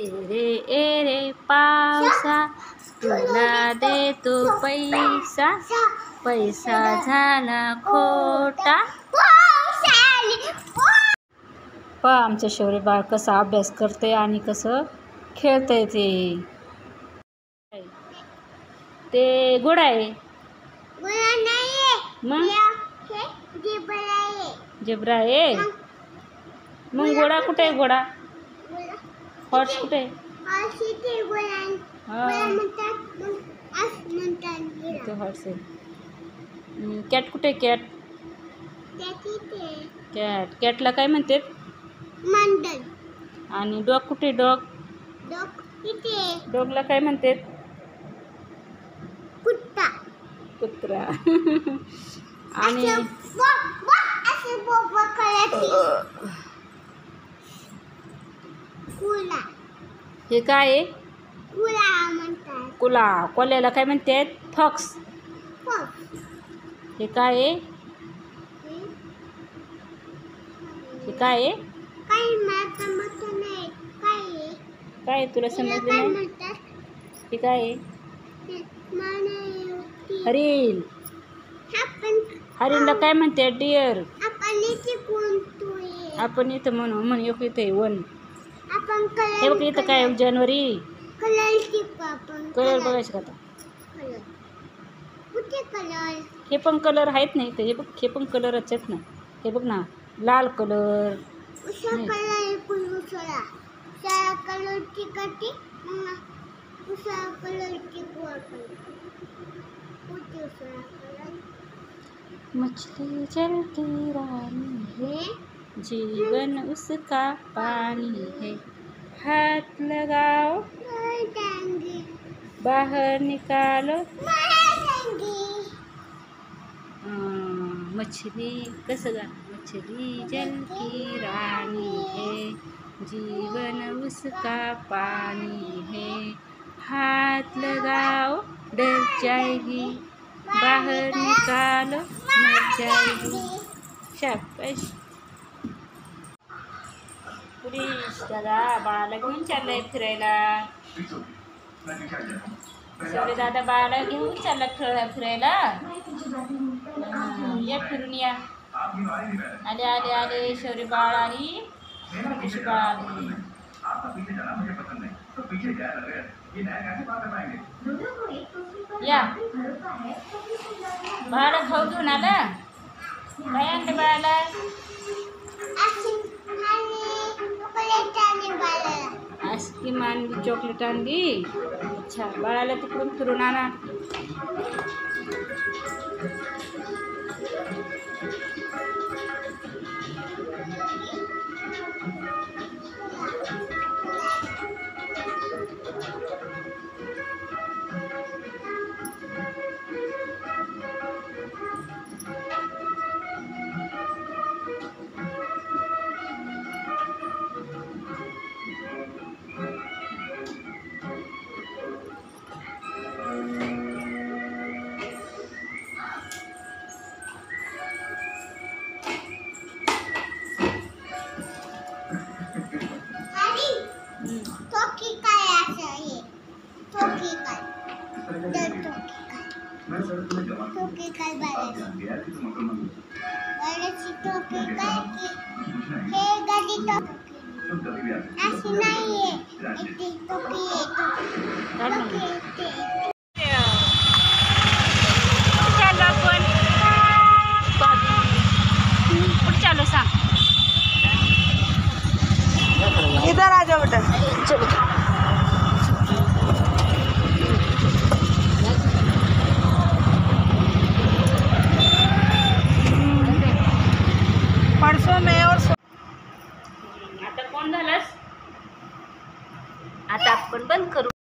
ए रे पावसा तुला देतो पैसा, पैसा झाला खोटा। पहा आमचं शौर्य बाळ कसं अभ्यास करते आणि कसं खेळतंय ते गोड आहे मग जेब्रा आहे मग घोडा कुठे आहे? घोडा हॉर्स कुठे आहे? हॉर्स आहे। कॅट कुठे आहे? कॅट कॅट कॅटला काय म्हणतात? आणि डॉग कुठे? डॉग डॉगला काय म्हणतात? कुत्रा आणि हे काय आहे? कुला कोल्याला काय म्हणतात? फॉक्स। हे काय आहे? हे काय आहे? काय तुला समजलं नाही? हे काय आहे? हरिण। हरिणला काय म्हणते? डिअर। आपण इथं म्हणू म्हण एक इथं आहे वन। हे बघ इथं काय जानवरी कलर बघायचं का आता? हे पण कलर आहेत नाही ते, हे बघ हे पण कलरच आहेत ना। हे बघ ना लाल कलर मछली जल की रानी है, जीवन उसका पानी है, हाथ लगाओ बाहर निकालो। मछली कसं गा? मछली जल की रानी है, जीवन उसका पानी है, हाथ लगाओ डर जाएगी, बाहर निकालो मर जाएगी। शाबाश। पुलिस दादा बाळाला घेऊन चाललाय फिरायला। शौर्य दादा बाळाला घेऊन चालला फिरायला। या फिरून या। आले आले आले शौर्य बाळ आणि छोटीशी बाळ आली। या बाळाला खाऊ घेऊन आला। काय आणलं बाळाला? आईस्क्रीम आणली, चॉकलेट आणली। अच्छा बाळाला तिकडून फिरून आणा।